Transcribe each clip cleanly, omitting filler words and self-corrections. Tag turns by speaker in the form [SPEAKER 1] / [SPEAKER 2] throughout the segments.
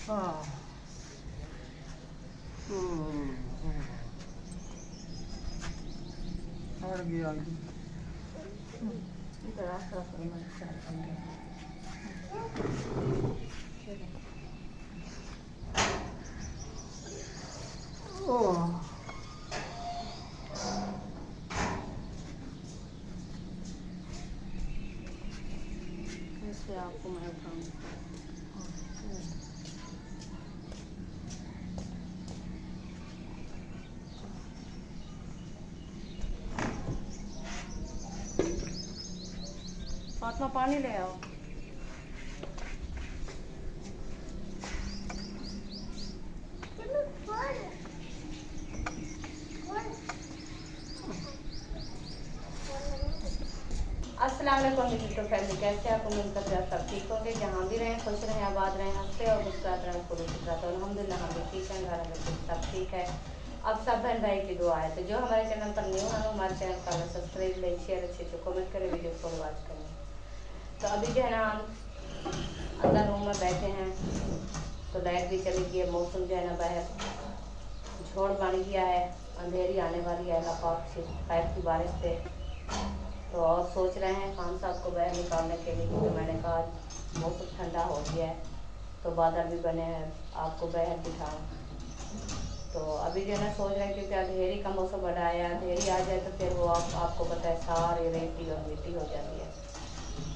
[SPEAKER 1] हाँ। हट गया ओह
[SPEAKER 2] कैसे आपको मैं उठाऊँ? फातिमा पानी ले आओ। अस्सलाम वालेकुम डिजिटल फैमिली, कैसे आप? उम्मीद करते हैं सब ठीक होंगे, जहाँ भी रहें खुश रहें, आबाद रहें, हंसते और मुस्कुराते रहें, खुश रहते हैं। अल्हम्दुलिल्लाह हम भी ठीक हैं, घर में सब ठीक है। अब सब बहन भाई की दुआ है। तो जो हमारे चैनल पर न्यू है, हमारे चैनल का सब्सक्राइब, लाइक, शेयर, अच्छे कमेंट करें, वीडियो को वॉच करें। तो अभी जो है ना हम अंदर रूम में बैठे हैं, तो लाइट भी चली गई है। मौसम जो है ना बाहर झोड़ बन गया है, अंधेरी आने वाली है। अल्लाह पाक से खैर की बारिश से। तो और सोच रहे हैं खान साहब को बाहर निकालने के लिए, क्योंकि मैंने कहा मौसम ठंडा हो गया है, तो बादल भी बने हैं, आपको बाहर दिखाऊं। तो अभी जो है ना सोच रहे हैं, क्योंकि अंधेरी का मौसम बड़ा है, अंधेरी आ जाए तो फिर वो आपको पता है सारी रेती और मिट्टी हो जाती है।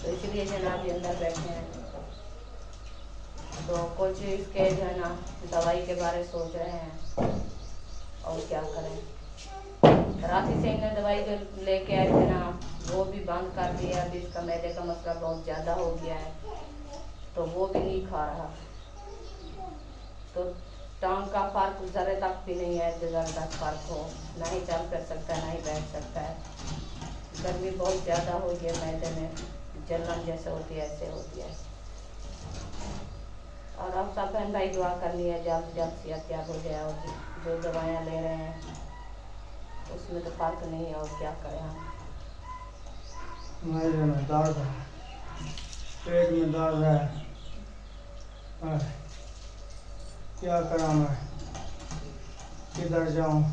[SPEAKER 2] तो इसलिए जो है ना अभी अंदर बैठे हैं, तो कुछ इसके जो है ना दवाई के बारे सोच रहे हैं और क्या करें। राखी सिंह ने दवाई जो लेके आए थे ना, वो भी बंद कर दिया। अभी इसका मैदे का मसला बहुत ज़्यादा हो गया है, तो वो भी नहीं खा रहा। तो टांग का फर्क ज़रा तक भी नहीं है, ज़रा तक फर्क हो, ना ही चल कर सकता है, ना ही बैठ सकता है। गर्मी बहुत ज़्यादा हो गई है, मैदे में जलन जैसे होती है ऐसे होती है। और अब सब बहन भाई दुआ कर लिया जल्द से जल्द सेहतयाब हो जाए। और जो दवाइयाँ ले रहे हैं उसमें तो फर्क नहीं है, और क्या करें हम।
[SPEAKER 1] मेरे में दर्द है, पेट में दर्द है। क्या करा मैं, किधर जाऊं?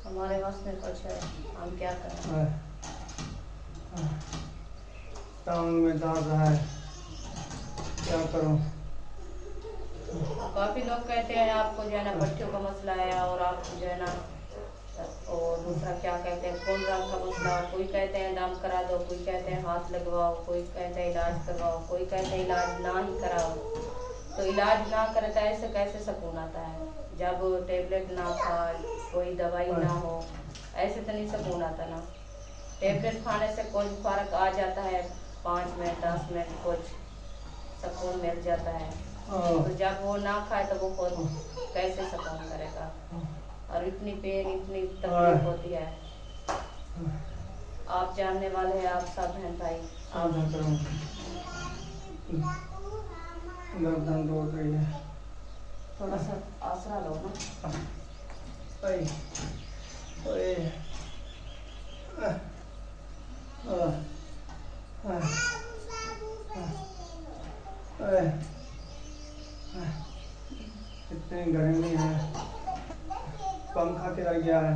[SPEAKER 2] हमारे पास में कुछ है, हम क्या करें।
[SPEAKER 1] टांग में दर्द है, क्या करूं?
[SPEAKER 2] काफ़ी लोग कहते हैं आपको जो है ना पट्टियों का मसला है, और आपको जो है ना और दूसरा क्या कहते हैं खून रंग का मसला। कोई कहते हैं दम करा दो, कोई कहते हैं हाथ लगवाओ, कोई कहते हैं इलाज करवाओ, कोई कहते हैं इलाज ना ही कराओ। तो इलाज ना करे तो ऐसे कैसे सुकून आता है? जब टेबलेट ना खाए, कोई दवाई ना हो, ऐसे तो नहीं सुकून आता ना। टेबलेट खाने से कुछ फर्क आ जाता है, 5 मिनट 10 मिनट कुछ सुकून मिल जाता है। तो जब वो ना खाए तो वो खुद कैसे सुकून करेगा? और इतनी पेन, इतनी तकलीफ होती है। आप जानने वाले हैं, आप सब बहन भाई। आप
[SPEAKER 1] गर्दन दौड़ रही है,
[SPEAKER 2] थोड़ा सा आसरा लो ना।
[SPEAKER 1] ओए, ओए, इतनी गर्मी है, पंखा किधर गया है?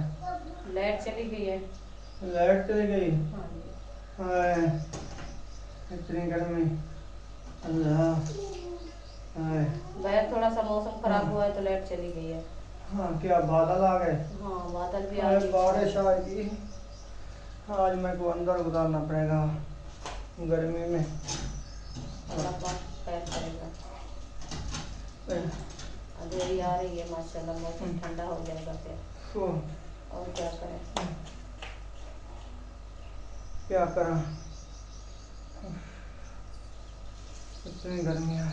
[SPEAKER 2] लाइट चली गई है।
[SPEAKER 1] लाइट चली गई?
[SPEAKER 2] हाँ जी।
[SPEAKER 1] इतनी गर्मी, अल्लाह।
[SPEAKER 2] बाहर थोड़ा सा मौसम खराब हुआ है तो लाइट चली गई है।
[SPEAKER 1] हाँ, क्या बादल आ गए?
[SPEAKER 2] हाँ बादल भी आ गए।
[SPEAKER 1] बारिश आएगी। आज मेरे को अंदर गुजारना पड़ेगा गर्मी में।
[SPEAKER 2] अल्लाह पाक खैर करेगा। अंधेरी आ रही है माशाल्लाह, मौसम ठंडा हो जाएगा फिर। और क्या करें।
[SPEAKER 1] क्या करा, इतनी गर्मी है।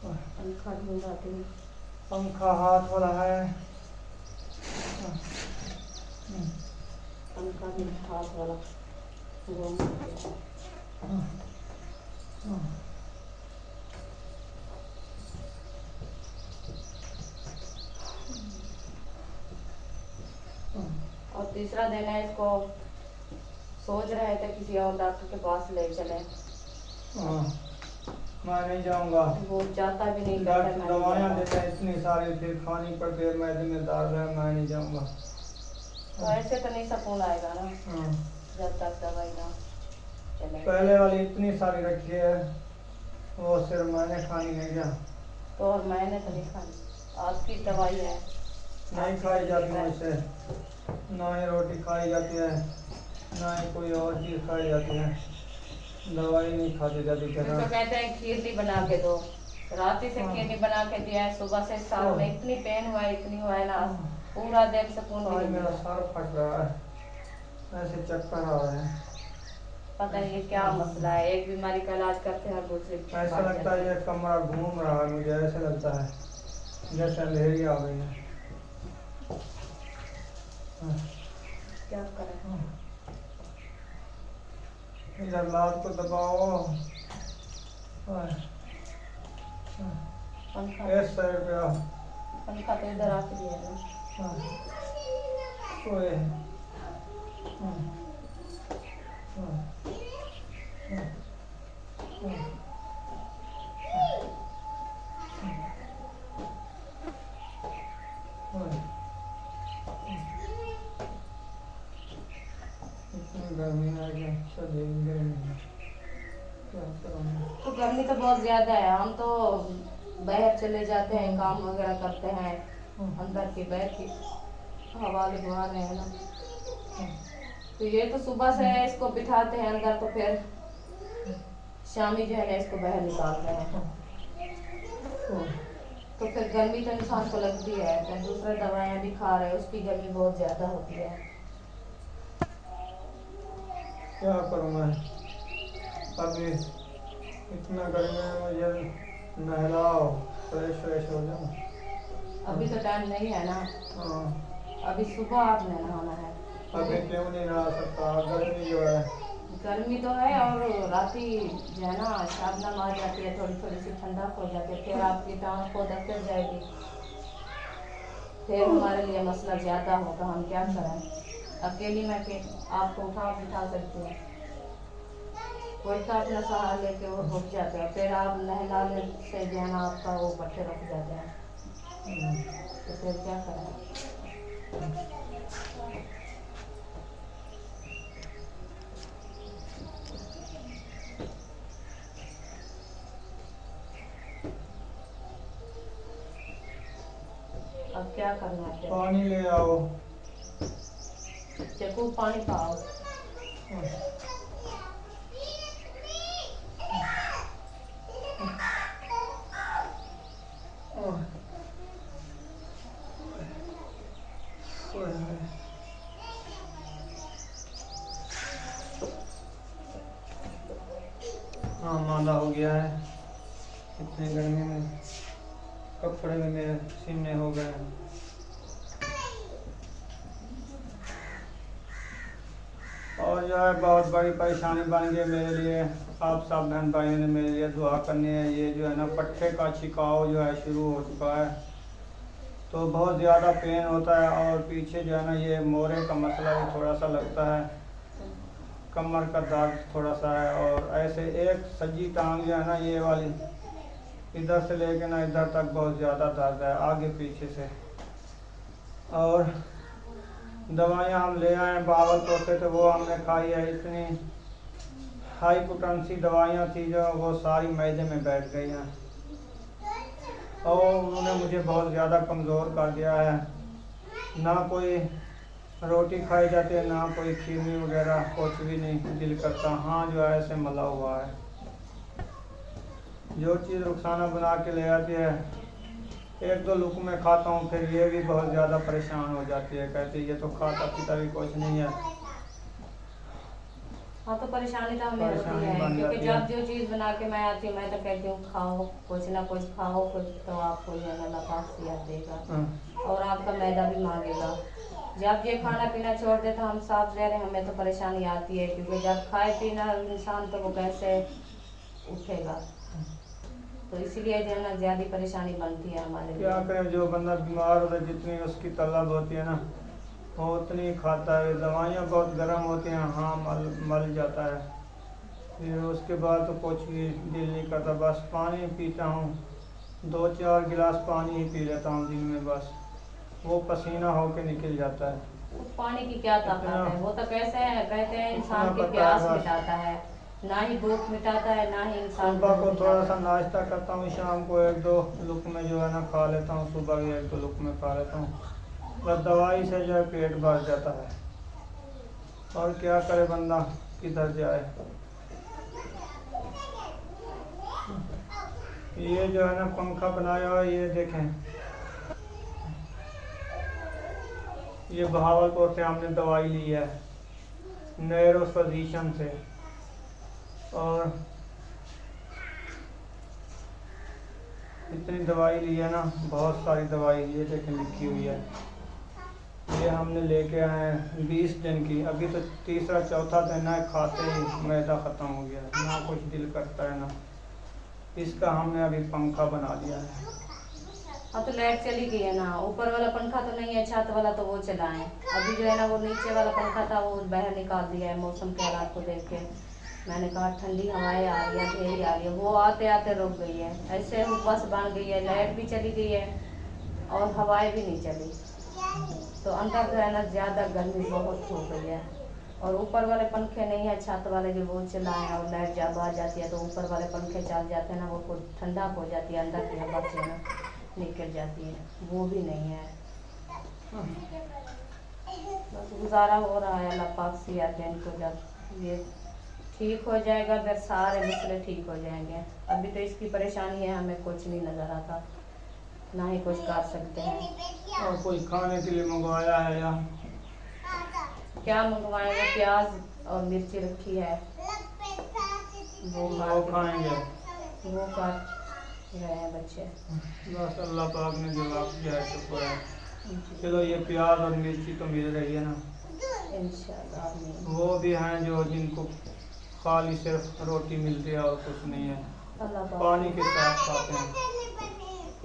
[SPEAKER 2] पंखा ढूंढाती हूँ।
[SPEAKER 1] पंखा हाथ वाला है।
[SPEAKER 2] पंखा भी हाथ वाला घूम गया। और तीसरा दिन है इसको सोच रहे थे किसी और डॉक्टर के पास ले चले।
[SPEAKER 1] हाँ, मैं नहीं जाऊंगा।
[SPEAKER 2] वो जाता भी नहीं, कहता
[SPEAKER 1] डॉक्टर
[SPEAKER 2] मैं नहीं
[SPEAKER 1] दवाइयाँ
[SPEAKER 2] जाऊंगा।
[SPEAKER 1] देते हैं इतनी सारी, फिर खानी पड़ती है, मैदे में दर्द है, मैं नहीं जाऊंगा।
[SPEAKER 2] तो ऐसे तो नहीं सुकून आएगा ना
[SPEAKER 1] हाँ,
[SPEAKER 2] जब तक दवाई ना चले।
[SPEAKER 1] पहले वाली इतनी सारी रखी है, वो सिर्फ मैंने खानी है क्या?
[SPEAKER 2] तो और मैंने तो नहीं खानी, आपकी दवाई है।
[SPEAKER 1] नहीं खाई जाती मुझसे, ना ही रोटी खाई जाती है, ना ही कोई और चीज़ खाई जाती है, दवाई नहीं खाती जाती
[SPEAKER 2] फिर
[SPEAKER 1] क्या?
[SPEAKER 2] तो कहते हैं खीरनी बना के दो, रात ही से
[SPEAKER 1] हाँ।
[SPEAKER 2] खीरनी बना के दिया है, सुबह से शाम में इतनी पेन हुआ है, इतनी हुआ है ना, पूरा दिन सुकून भी
[SPEAKER 1] आज
[SPEAKER 2] नहीं
[SPEAKER 1] मेरा
[SPEAKER 2] मिला।
[SPEAKER 1] सर फट रहा है, ऐसे चक्कर आ रहे हैं।
[SPEAKER 2] पता नहीं ये क्या मसला है, एक बीमारी का इलाज करते हैं दूसरी
[SPEAKER 1] ऐसा लगता है ये कमरा घूम रहा है, मुझे ऐसे लगता है जैसे अंधेरी आ गई है।
[SPEAKER 2] क्या करें।
[SPEAKER 1] इधर लात को दबाओ।
[SPEAKER 2] पंखा
[SPEAKER 1] इस साइड पे आओ।
[SPEAKER 2] पंखा तो इधर आके दिया है ना।
[SPEAKER 1] ओए। इतनी गर्मी है कि शरीर गर्मी है, क्या करूँगा?
[SPEAKER 2] तो गर्मी तो बहुत ज्यादा है, हम तो बाहर चले जाते हैं, काम वगैरह करते हैं, अंदर की बैठ की हवा लगवा रहे हैं ना। तो ये तो सुबह से इसको बिठाते हैं अंदर, तो फिर शामी जो है ना इसको बाहर निकालते हैं। तो फिर गर्मी तो इंसान को लगती है, फिर दूसरा दवाइयाँ भी खा रहे हैं, उसकी गर्मी बहुत ज्यादा होती है।
[SPEAKER 1] क्या करूँ मैं? अभी इतना गर्मी में मुझे नहलाओ, फ्रेश फ्रेश हो जाओ।
[SPEAKER 2] अभी तो टाइम नहीं है ना,
[SPEAKER 1] हाँ,
[SPEAKER 2] अभी सुबह आपने नहाना है।
[SPEAKER 1] अभी क्यों नहीं नहा सकता? गर्मी जो है।
[SPEAKER 2] गर्मी तो है, और राती जो है ना शबनम आ जाती है, थोड़ी थोड़ी सी ठंडक हो जाती है, फिर आपकी टांग को दक्कत जाएगी, फिर हमारे लिए मसला ज़्यादा होगा। हम क्या करें, अकेली मैं के आपको उठा बिठा सकती हूँ, कोई तो अपना सहारा लेके वो उठ जाते हैं, फिर आप नहलाने से जो है ना आपका वो पट्टे रुक जाते हैं, तो फिर क्या करें। अब क्या करना है,
[SPEAKER 1] पानी ले आओ।
[SPEAKER 2] चकू पानी पाओ।
[SPEAKER 1] हाँ, मांदा हो गया है, इतनी गर्मी में कपड़े में मेरे सीने हो गए हैं। और जो है बहुत बड़ी परेशानी बन गई मेरे लिए। आप सब बहन भाइयों ने मेरे लिए दुआ करनी है। ये जो है ना पट्टे का छिकाव जो है शुरू हो चुका है, तो बहुत ज़्यादा पेन होता है, और पीछे जो है ना ये मोरे का मसला भी थोड़ा सा लगता है, कमर का दर्द थोड़ा सा है, और ऐसे एक सज्जी टांग जो है ना ये वाली इधर से लेके ना इधर तक बहुत ज़्यादा दर्द है, आगे पीछे से। और दवाइयाँ हम ले आए भागलपुर से, तो वो हमने खाई है, इतनी हाई पोटेंसी दवाइयाँ थी जो वो सारी मैदे में बैठ गई हैं, और उन्होंने मुझे बहुत ज़्यादा कमज़ोर कर दिया है। ना कोई रोटी खाई जाती है, ना कोई खीरनी वगैरह, कुछ भी नहीं दिल करता। हाँ, जो है ऐसे मला हुआ है। जो चीज़ रुखसाना बना के ले आती है, एक दो लुक में खाता हूँ, फिर ये भी बहुत ज़्यादा परेशान हो जाती है, कहती है ये तो खाता पीता भी कुछ नहीं है।
[SPEAKER 2] हाँ, तो परेशानी तो हमें होती है, क्योंकि जब जो चीज़ बना के मैं आती हूँ, मैं तो कहती हूँ खाओ, कुछ ना कुछ खाओ, कुछ तो आपको जो है ना पासियात देगा, और आपका मैदा भी मांगेगा। जब ये खाना पीना छोड़ दे तो हम साफ रह रहे, हमें तो परेशानी आती है, क्योंकि जब खाए पीना इंसान तो वो कैसे उठेगा, तो इसीलिए जो है ना ज़्यादा परेशानी बनती है हमारे लिए।
[SPEAKER 1] क्या करें, जो बंदा बीमार होता है जितनी उसकी तलब होती है ना, वो उतनी खाता है। दवाइयाँ बहुत गर्म होती हैं, हाँ मल जाता है। फिर उसके बाद तो कुछ भी दिल नहीं करता, बस पानी पीता हूँ, 2-4 गिलास पानी ही पी लेता हूँ दिन में, बस वो पसीना होके निकल जाता है।
[SPEAKER 2] उस पानी की क्या ताकत है, वो तो कैसे है, कहते हैं इंसान
[SPEAKER 1] इतना
[SPEAKER 2] की
[SPEAKER 1] पता
[SPEAKER 2] प्यास
[SPEAKER 1] है बस।
[SPEAKER 2] मिटाता है, ना ही भूख मिटाता है, ना ही इंसान
[SPEAKER 1] सुबह को
[SPEAKER 2] भूख
[SPEAKER 1] थोड़ा
[SPEAKER 2] मिटाता
[SPEAKER 1] सा
[SPEAKER 2] है।
[SPEAKER 1] नाश्ता करता हूँ, शाम को 1-2 लुकमे जो है ना खा लेता हूँ, सुबह भी 1-2 लुकमे खा लेता हूँ। बस दवाई से जो है पेट भर जाता है, और क्या करे बंदा, किधर जाए। ये जो है ना पंखा बनाया हुआ है, ये देखें, ये बहावलपुर से हमने दवाई ली है, नैरो सॉल्यूशन से। और इतनी दवाई ली है ना, बहुत सारी दवाई, ये देखें लिखी हुई है। ये हमने लेके आए हैं 20 दिन की, अभी तो तीसरा चौथा दिन है, खाते ही मैदा ख़त्म हो गया, ना कुछ दिल करता है ना। इसका हमने अभी पंखा बना लिया है।
[SPEAKER 2] अब तो लाइट चली गई है ना, ऊपर वाला पंखा तो नहीं है, छत वाला तो वो चला है। अभी जो है ना वो नीचे वाला पंखा था वो बाहर निकाल दिया है, मौसम के हालात को देख के। मैंने कहा ठंडी हवाएं आ रही है, ढेरी आ रही है, वो आते आते रुक गई है। ऐसे बस बन गई है, लाइट भी चली गई है और हवाएं भी नहीं चली, तो अंदर जो है ना ज़्यादा गर्मी बहुत हो गई है। और ऊपर वाले पंखे नहीं है, छत वाले जो वो चलाए हैं, और लाइट जब आ जाती है तो ऊपर वाले पंखे चल जाते हैं ना, वो ठंडा हो जाती है, अंदर की हवा जो है ना निकल जाती है, वो भी नहीं है। बस गुजारा हो रहा है, अल्लाह पाक से याद है इनको, जब ये ठीक हो जाएगा फिर सारे मसले ठीक हो जाएंगे। अभी तो इसकी परेशानी है, हमें कुछ नहीं नज़र आता, ना ही कुछ कर सकते हैं।
[SPEAKER 1] और कोई खाने के लिए मंगवाया है या
[SPEAKER 2] क्या मंगवाएंगे, प्याज और मिर्ची रखी है,
[SPEAKER 1] वो खाएंगे।
[SPEAKER 2] वो काट रहे हैं बच्चे।
[SPEAKER 1] बस अल्लाह पाक ने जवाब दिया है, शुक्र है। चलो ये प्याज और मिर्ची तो मिल रही है ना,
[SPEAKER 2] इंशाल्लाह आमीन।
[SPEAKER 1] वो भी हैं जो जिनको खाली सिर्फ रोटी मिलती है और कुछ नहीं है,
[SPEAKER 2] अल्लाह पाक
[SPEAKER 1] पानी के साथ खाते हैं।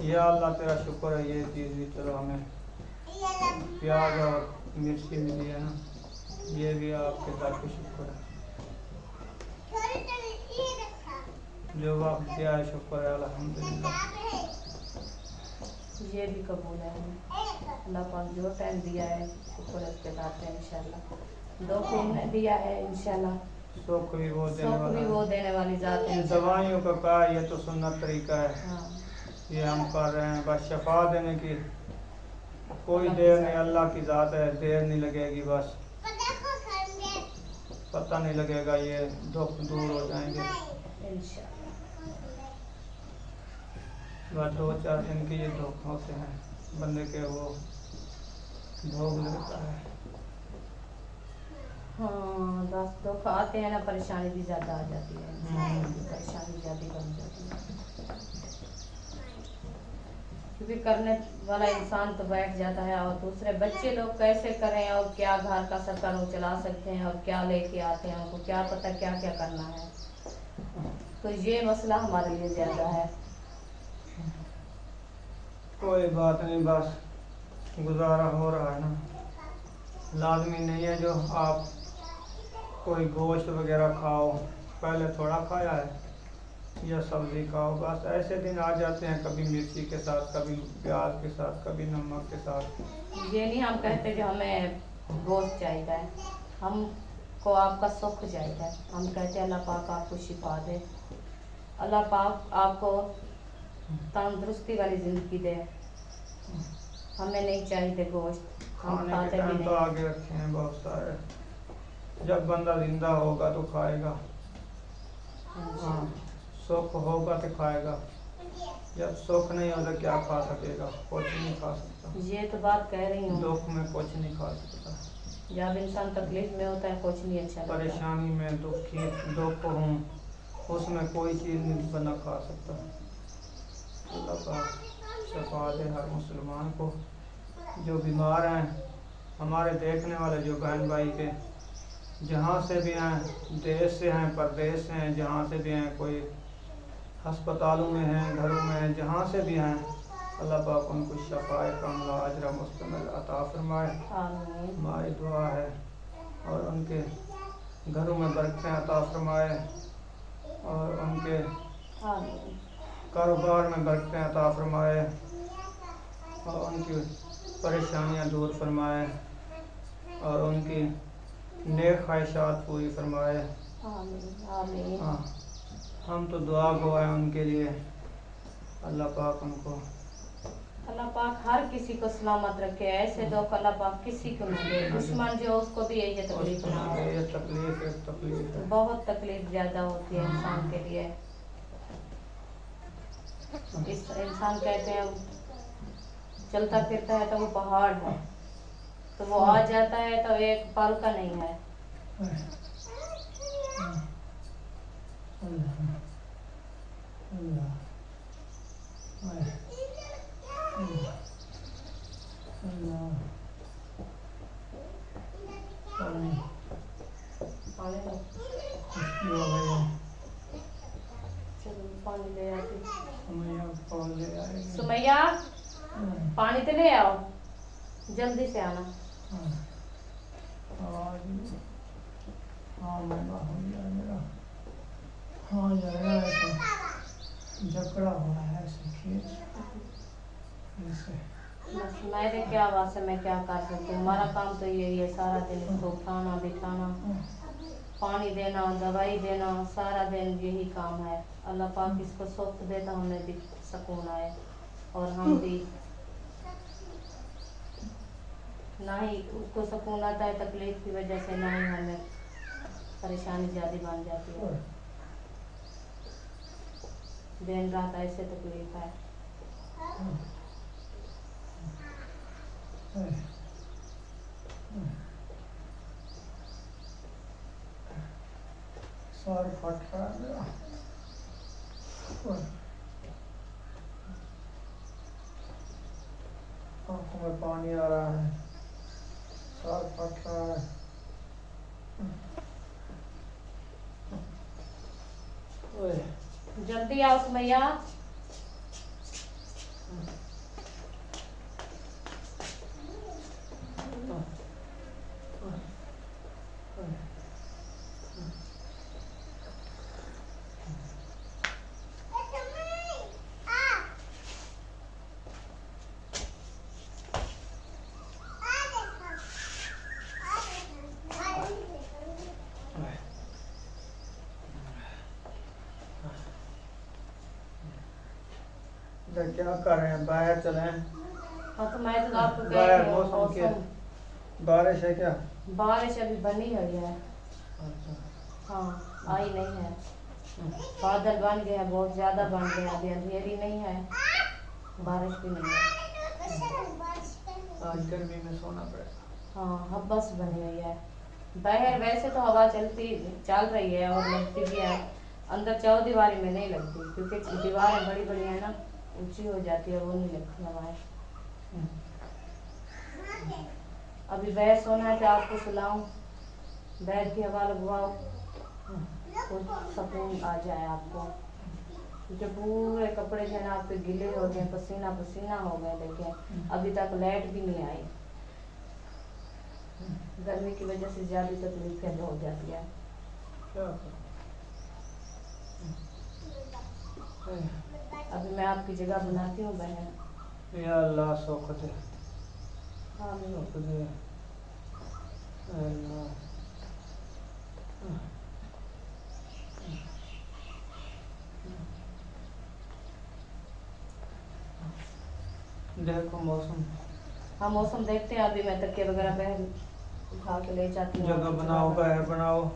[SPEAKER 1] या अल्लाह तेरा शुक्र है, ये चीज़ भी चलो हमें प्याज और मिर्ची मिली है ना, ये भी आपके दर पे शुक्र है, जो वक्त दिया है, शुक्र है अल्हम्दुलिल्लाह।
[SPEAKER 2] ये भी कबूल है हमें, अल्लाह पाक जो टाइम दिया है शुक्र है उसके साथ है इंशाल्लाह। दो ने दिया है इंशाल्लाह,
[SPEAKER 1] सुख भी वो देने
[SPEAKER 2] सुख
[SPEAKER 1] वाला
[SPEAKER 2] भी
[SPEAKER 1] है।
[SPEAKER 2] वो देने वाली ज़ात है।
[SPEAKER 1] इन दवाइयों का क्या है, ये तो सुन्नत तरीका है,
[SPEAKER 2] हाँ,
[SPEAKER 1] ये हम कर रहे हैं, बस शफा देने की कोई देर नहीं, अल्लाह की ज़ात है, देर नहीं लगेगी, बस पता नहीं लगेगा, ये दुख दूर हो जाएंगे।
[SPEAKER 2] इंशाल्लाह।
[SPEAKER 1] बस 2-4 दिन के ये दुख होते हैं, बंदे के वो भोग लगता है।
[SPEAKER 2] हाँ, बस दुख आते हैं ना, परेशानी भी ज़्यादा आ जाती है, परेशानी ज़्यादा बन जाती है, क्योंकि करने वाला इंसान तो बैठ जाता है, और दूसरे बच्चे लोग कैसे करें, और क्या घर का सरकार वो चला सकते हैं, और क्या लेके आते हैं, उनको क्या पता क्या क्या करना है। तो ये मसला हमारे लिए ज़्यादा है।
[SPEAKER 1] कोई बात नहीं, बस गुजारा हो रहा है ना, लाजमी नहीं है जो आप कोई गोश्त वगैरह खाओ, पहले थोड़ा खाया है, या सब्ज़ी खाओ, बस ऐसे दिन आ जाते हैं, कभी मिर्ची के साथ, कभी प्याज के साथ, कभी नमक के साथ।
[SPEAKER 2] ये नहीं हम कहते जो हमें गोश्त चाहिए, हमको आपका सुख चाहिए, हम कहते हैं अल्लाह पाक आपको शिफा दे, अल्लाह पाक आपको तंदुरुस्ती वाली ज़िंदगी दे। हमें नहीं चाहिए गोश्त, हम
[SPEAKER 1] खाने
[SPEAKER 2] खाते
[SPEAKER 1] के
[SPEAKER 2] भी
[SPEAKER 1] टाइम तो
[SPEAKER 2] नहीं।
[SPEAKER 1] आगे रखे हैं बहुत सारे, जब बंदा जिंदा होगा तो खाएगा, हाँ, सुख होगा तो खाएगा, जब सुख नहीं होगा क्या खा सकेगा, कुछ नहीं खा सकता।
[SPEAKER 2] ये तो बात कह रही हूँ,
[SPEAKER 1] दुख में कुछ नहीं खा सकता,
[SPEAKER 2] जब इंसान तकलीफ में होता है कुछ नहीं अच्छा लगता।
[SPEAKER 1] परेशानी में दुख हूँ, उसमें कोई चीज़ नहीं बना खा सकता। अल्लाह पाक शफा दे हर मुसलमान को, जो बीमार हैं, हमारे देखने वाले जो बहन भाई के जहाँ से भी हैं, देश से हैं, परदेश से हैं, जहाँ से भी हैं, कोई अस्पतालों में हैं, घरों में हैं, जहाँ से भी हैं, अल्लाह पाक उनको शफाए कामला अजर मुस्तमिल अता फरमाए।
[SPEAKER 2] आमीन
[SPEAKER 1] हमारी दुआ है। और उनके घरों में बरकतें अता फरमाए और उनके
[SPEAKER 2] आमीन
[SPEAKER 1] कारोबार में बरकतें अता फरमाए और उनकी परेशानियां दूर फरमाए और उनकी नेक ख्वाहिशात पूरी फरमाए।
[SPEAKER 2] आमीन आमीन।
[SPEAKER 1] हाँ, हम तो दुआ गो हैं उनके लिए। अल्लाह पाक उनको
[SPEAKER 2] अल्लाह पाक हर किसी को सलामत रखे, ऐसे दुख अल्लाह पाक किसी को न दे। दुश्मन जो उसको भी यही तकलीफ ना हो।
[SPEAKER 1] ये तकलीफ है।
[SPEAKER 2] बहुत तकलीफ ज्यादा होती है इंसान के लिए। इस इंसान कहते हैं चलता फिरता है तो वो पहाड़ है, तो वो आ जाता है तो एक पल का नहीं है। पानी लो, चलो पानी ले आती। सुमैया पानी तो ले आओ, जल्दी से आना।
[SPEAKER 1] जकड़ा हुआ है
[SPEAKER 2] बस मेरे क्या वास्ते, मैं क्या कर सकती हूँ। हमारा काम तो यही है, सारा दिन इसको उठाना बिठाना, पानी देना, दवाई देना, सारा दिन यही काम है। अल्लाह पाक इसको सुख दे तो हमें भी सुकून आए और हम भी ना ही उसको सुकून आता है तकलीफ की वजह से, ना ही हमें परेशानी ज़्यादा बन जाती है। दिन रात ऐसे तकलीफ है।
[SPEAKER 1] सर फट रहा है मेरा। आंखों में पानी आ रहा है, सर फट रहा है।
[SPEAKER 2] जल्दी आओ सुमैया।
[SPEAKER 1] क्या कर रहे हैं, बाहर चले?
[SPEAKER 2] हाँ तो मैं तो आपको कह
[SPEAKER 1] बाहर
[SPEAKER 2] रही हूँ
[SPEAKER 1] मौसम बारिश है क्या?
[SPEAKER 2] बारिश अभी बनी हुई है।
[SPEAKER 1] अच्छा।
[SPEAKER 2] हाँ आई नहीं है, बादल बन गया है, बहुत ज्यादा बन गया है, अभी अंधेरी नहीं है, बारिश भी नहीं है।
[SPEAKER 1] आज गर्मी में सोना पड़ेगा।
[SPEAKER 2] हाँ हब्बस बनी हुई है। बाहर वैसे तो हवा चल रही है और लगती भी है, अंदर चौदीवारी में नहीं लगती क्योंकि दीवारें बड़ी बड़ी है ना, ऊंची हो जाती है, वो नहीं लगती हवाएं। अभी बैठ सोना है कि आपको सुलाऊं? बैठ की हवा लगवाओ तो सुकून आ जाए आपको। जो पूरे कपड़े जो है ना आपके गीले हो गए, पसीना पसीना हो गए। देखें अभी तक लाइट भी नहीं आई, गर्मी की वजह से ज्यादा तकलीफें हो जाती है। अभी मैं आपकी जगह बनाती हूँ बहन।
[SPEAKER 1] या अल्लाह सुख दे,
[SPEAKER 2] हाँ
[SPEAKER 1] सुख दे अल्लाह। देखो मौसम,
[SPEAKER 2] हाँ मौसम देखते हैं। अभी मैं तकिया वगैरह पहन उठा के ले जाती हूँ।
[SPEAKER 1] जगह बनाओ, बाहर बनाओ,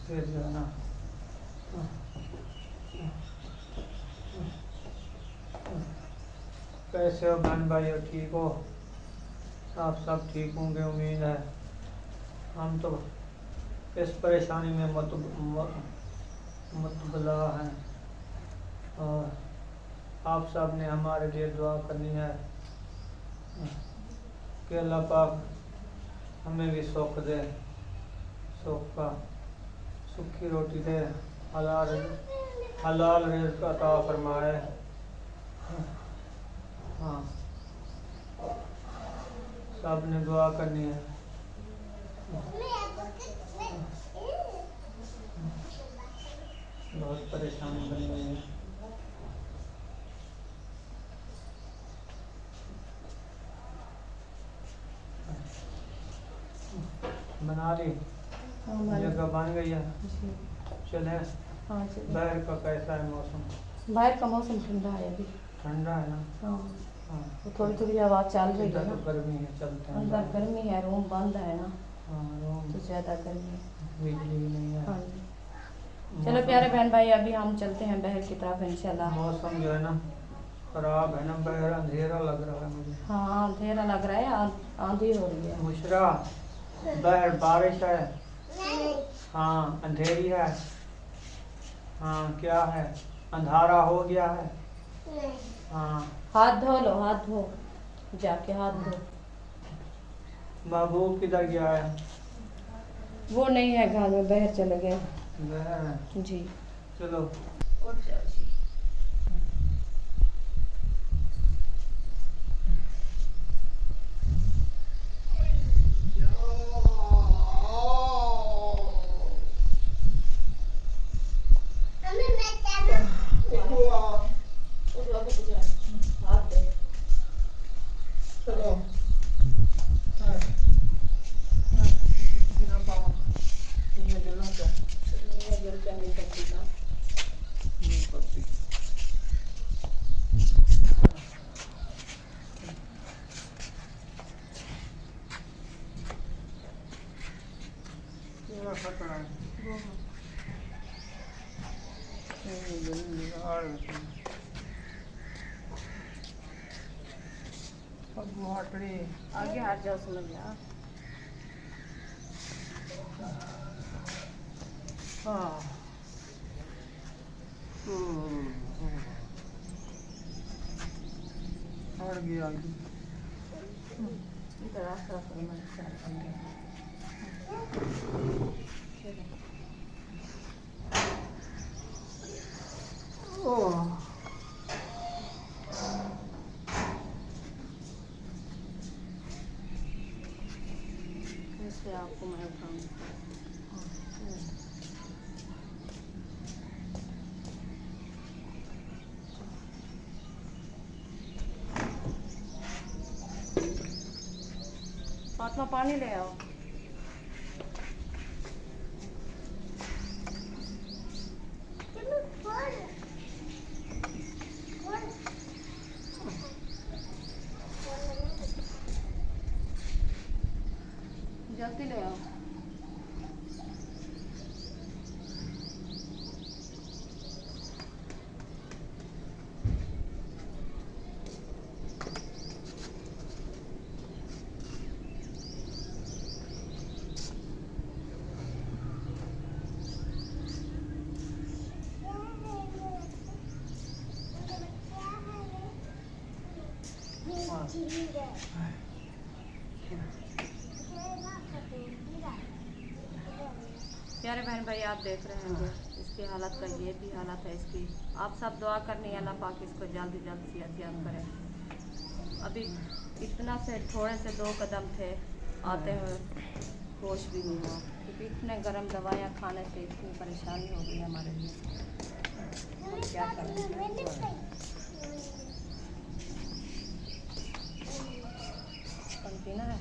[SPEAKER 1] फिर जो है ना कैसे हो बहन भाई? हो ठीक हो? आप सब ठीक होंगे उम्मीद है। हम तो इस परेशानी में मुतबला हैं और आप सब ने हमारे लिए दुआ करनी है कि अल्लाह पाक हमें भी सुख दे, सुख का सुखी रोटी दे, हलाल रिज़्क़ अता फरमाए हाँ, सब ने दुआ करनी है। बहुत परेशानी बन गई है। बना ली, जगह बन गई है। चले।
[SPEAKER 2] हाँ चलिए।
[SPEAKER 1] बाहर का कैसा है मौसम?
[SPEAKER 2] बाहर का मौसम ठंडा है अभी।
[SPEAKER 1] ठंडा है ना?
[SPEAKER 2] हाँ,
[SPEAKER 1] हाँ,
[SPEAKER 2] तो थोड़ी थोड़ी हवा चल रही है
[SPEAKER 1] इधर
[SPEAKER 2] ना।
[SPEAKER 1] तो गर्मी है, चलते हैं।
[SPEAKER 2] अंदर गर्मी है, रूम बंद है ना,
[SPEAKER 1] हाँ, रूम
[SPEAKER 2] तो ज़्यादा गर्मी है।
[SPEAKER 1] बिजली भी नहीं है।
[SPEAKER 2] हाँ जी। चलो प्यारे बहन भाई, अभी हम चलते हैं बहर की तरफ इंशाल्लाह।
[SPEAKER 1] मौसम जो है ना खराब है ना, बाहर अंधेरा लग रहा है मुझे।
[SPEAKER 2] हाँ अंधेरा लग रहा है, आंधी हो रही है।
[SPEAKER 1] मुशरा, बाहर बारिश है। हाँ, अंधेरी है। हाँ, क्या है? अंधारा हो गया है। हाँ,
[SPEAKER 2] हाथ धो लो, हाथ धो, जाके हाथ धो।
[SPEAKER 1] महबूब किधर गया है?
[SPEAKER 2] वो नहीं है घर में, बाहर चले गए।
[SPEAKER 1] बाहर है।
[SPEAKER 2] जी
[SPEAKER 1] चलो।
[SPEAKER 2] उठ जाओ जी। हाथ दे।
[SPEAKER 1] चलो।
[SPEAKER 2] आगे हाथ जाओ, समझ गया।
[SPEAKER 1] हाँ, हट गया।
[SPEAKER 2] इधर आस पास में सारे पंगे।
[SPEAKER 1] ओह,
[SPEAKER 2] इससे आपको मैं उठाऊंगी। फातिमा पानी ले आओ। जल्दी ले आओ। प्यारे बहन भाई, आप देख रहे हैं इसकी हालत का ये भी हालत है इसकी। आप सब दुआ करनी है अल्लाह पाक इसको जल्द से जल्द सेहतयाब करे। अभी इतना से थोड़े से 2 कदम थे, आते हुए होश भी नहीं हुआ, क्योंकि इतने गर्म दवाइयाँ खाने से इतनी परेशानी हो गई हमारे लिए। हम क्या करें? पानी पीना है?